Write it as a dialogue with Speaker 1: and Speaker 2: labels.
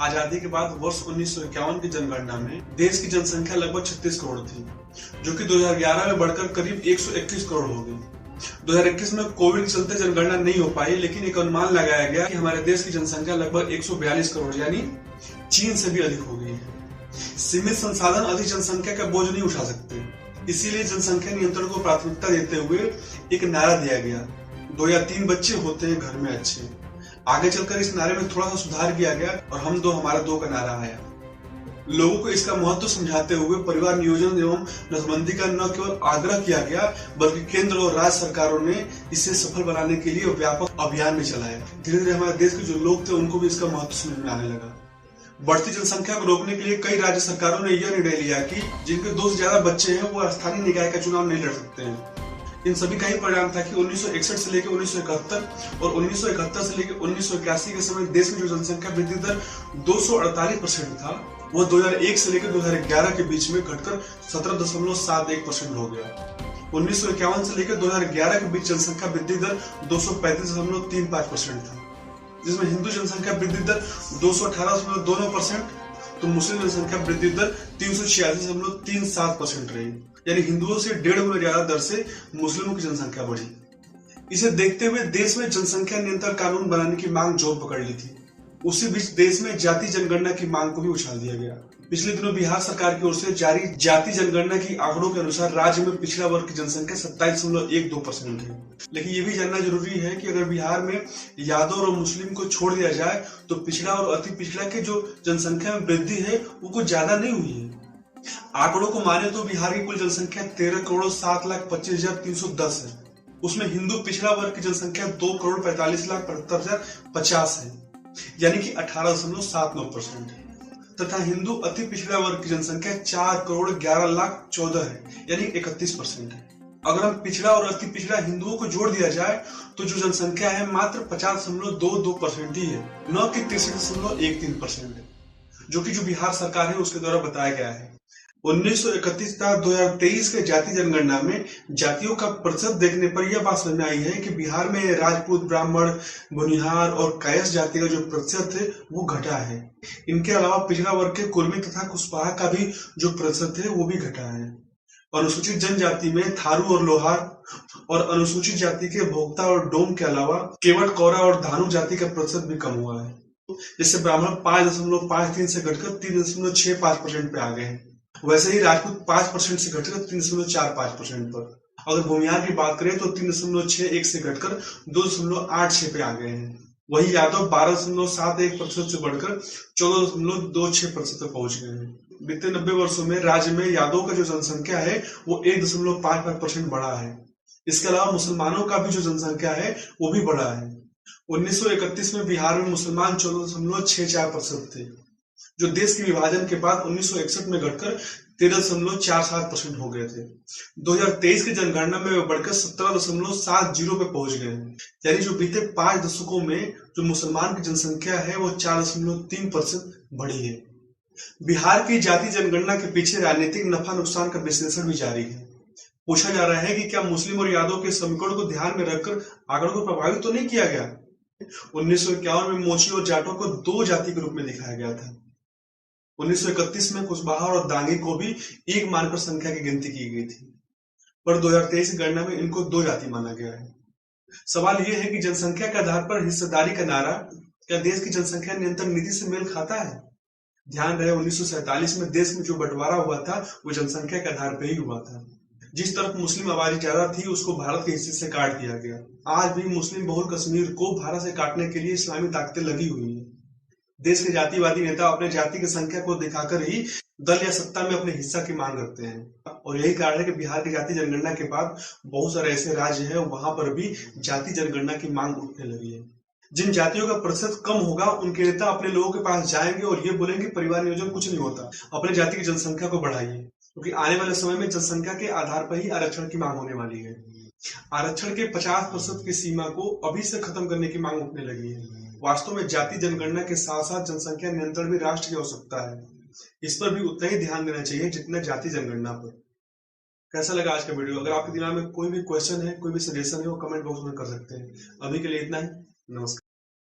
Speaker 1: आजादी के बाद वर्ष 1951 की जनगणना में देश की जनसंख्या लगभग 36 करोड़ थी, जो कि 2011 में बढ़कर करीब 121 करोड़ हो गई। 2021 में कोविड के चलते जनगणना नहीं हो पाई, लेकिन एक अनुमान लगाया गया कि हमारे देश की जनसंख्या लगभग 142 करोड़ यानी चीन से भी अधिक हो गई है। सीमित संसाधन अधिक जनसंख्या का बोझ नहीं उठा सकते, इसीलिए जनसंख्या नियंत्रण को प्राथमिकता देते हुए एक नारा दिया गया, 2 या 3 बच्चे होते हैं घर में अच्छे। आगे चलकर इस नारे में थोड़ा सा सुधार किया गया और हम दो हमारा दो का नारा आया। लोगों को इसका महत्व समझाते हुए परिवार नियोजन एवं नसबंदी का न केवल आग्रह किया गया, बल्कि केंद्र और राज्य सरकारों ने इसे सफल बनाने के लिए व्यापक अभियान भी चलाया। धीरे धीरे हमारे देश के जो लोग थे उनको भी इसका महत्व समझ में आने लगा। बढ़ती जनसंख्या को रोकने के लिए कई राज्य सरकारों ने यह निर्णय लिया कि जिनके 2 से ज्यादा बच्चे हैं वो स्थानीय निकाय का चुनाव नहीं लड़ सकते हैं। इन सभी का ही परिणाम था कि 1961 से लेकर 1971 और 1971 से लेकर 1981 के समय देश में जो जनसंख्या वृद्धि दर 248% था, वो 2001 से लेकर 2011 के बीच में घटकर 17.71% हो गया। 1951 से लेकर 2011 के बीच जनसंख्या वृद्धि दर 235.35% था, जिसमें हिंदू जनसंख्या वृद्धि दर 218.29%, तो मुस्लिम जनसंख्या वृद्धि दर 386.37% रही। यानी हिंदुओं से 1.5 गुना ज्यादा दर से मुस्लिमों की जनसंख्या बढ़ी। इसे देखते हुए देश में जनसंख्या नियंत्रण कानून बनाने की मांग जोर पकड़ ली थी। उसी बीच देश में जाति जनगणना की मांग को भी उछाल दिया गया। पिछले दिनों बिहार सरकार की ओर से जारी जाति जनगणना की आंकड़ों के अनुसार राज्य में पिछड़ा वर्ग की जनसंख्या 27.12% है। लेकिन ये भी जानना जरूरी है कि अगर बिहार में यादव और मुस्लिम को छोड़ दिया जाए तो पिछड़ा और अति पिछड़ा के जो जनसंख्या में वृद्धि है वो कुछ ज्यादा नहीं हुई है। आंकड़ों को माने तो बिहार की कुल जनसंख्या 13,07,25,310 है। उसमें हिंदू पिछड़ा वर्ग की जनसंख्या 2,45,75,050 है, यानी कि 18.79% है, तथा हिंदू अति पिछड़ा वर्ग की जनसंख्या 4,11,14,00,014 है, यानी 31% है। अगर हम पिछड़ा और अति पिछड़ा हिंदुओं को जोड़ दिया जाए तो जो जनसंख्या है मात्र 50.22% ही है, न कि 63.13% है, जो कि जो बिहार सरकार है उसके द्वारा बताया गया है। 1931 तथा 2023 के जाति जनगणना में जातियों का प्रतिशत देखने पर यह बात समझ में आई है कि बिहार में राजपूत, ब्राह्मण, बुनिहार और कायस्थ जाति का जो प्रतिशत है वो घटा है। इनके अलावा पिछड़ा वर्ग के कुर्मी तथा कुशवाहा का भी जो प्रतिशत है वो भी घटा है। अनुसूचित जनजाति में थारू और लोहार और अनुसूचित जाति के भोक्ता और डोम के अलावा केवट, कौरा और धानु जाति का प्रतिशत भी कम हुआ है। जिससे ब्राह्मण 5.53 से घटकर 3.65% पे आ गए हैं। वैसे ही राजपूत 5% से घटकर 3.45% पर। अगर भूमिहार की बात करें तो 3.61 से घटकर 2.86 पे आ गए हैं। वही यादव 12.71% से बढ़कर 14.26% तक पहुंच गए हैं। बीते 90 वर्षों में राज्य में यादव का जो जनसंख्या है वो 1.55% बढ़ा है। इसके अलावा मुसलमानों का भी जो जनसंख्या है वो भी बढ़ा है। 1931 में बिहार में मुसलमान 14.64% थे, जो देश के विभाजन के बाद 1961 में घटकर 13.47% हो गए थे। 2023 की जनगणना में वे बढ़कर 17.70 पे पहुंच गए हैं। यानी जो बीते 5 दशकों में जो मुसलमान की जनसंख्या है वो 4.3% बढ़ी है। बिहार की जाति जनगणना के पीछे राजनीतिक नफा नुकसान का विश्लेषण भी जारी है। पूछा जा रहा है कि क्या मुस्लिम और यादव के समीकरण को ध्यान में रखकर आंकड़ों को प्रभावित तो नहीं किया गया। 1951 में मोची और जाटों को 2 जाति के रूप में दिखाया गया था। 1931 में कुशवाहा और दांगी को भी एक मानकर संख्या की गिनती की गई थी, पर 2023 की गणना में इनको 2 जाति माना गया है। सवाल यह है कि जनसंख्या के आधार पर हिस्सेदारी का नारा क्या देश की जनसंख्या नियंत्रण नीति से मेल खाता है। ध्यान रहे 1947 में देश में जो बंटवारा हुआ था वो जनसंख्या के आधार पर ही हुआ था। जिस तरफ मुस्लिम आबादी ज्यादा थी उसको भारत के हिस्से से काट दिया गया। आज भी मुस्लिम बहुल कश्मीर को भारत से काटने के लिए इस्लामी ताकतें लगी हुई है। देश के जातिवादी नेता अपने जाति की संख्या को दिखाकर ही दल या सत्ता में अपने हिस्सा की मांग रखते हैं, और यही कारण है कि बिहार की जाति जनगणना के बाद बहुत सारे ऐसे राज्य हैं वहां पर भी जाति जनगणना की मांग उठने लगी है। जिन जातियों का प्रतिशत कम होगा उनके नेता अपने लोगों के पास जाएंगे और ये बोलेंगे परिवार नियोजन कुछ नहीं होता, अपने जाति की जनसंख्या को बढ़ाइए, क्योंकि आने वाले समय में जनसंख्या के आधार पर ही आरक्षण की मांग होने वाली है। आरक्षण के 50% की सीमा को अभी से खत्म करने की मांग उठने लगी है। वास्तव में जाति जनगणना के साथ साथ जनसंख्या नियंत्रण भी राष्ट्र की आवश्यकता है। इस पर भी उतना ही ध्यान देना चाहिए जितना जाति जनगणना पर। कैसा लगा आज का वीडियो? अगर आपके दिमाग में कोई भी क्वेश्चन है, कोई भी सजेशन है, वो कमेंट बॉक्स में कर सकते हैं। अभी के लिए इतना ही। नमस्कार।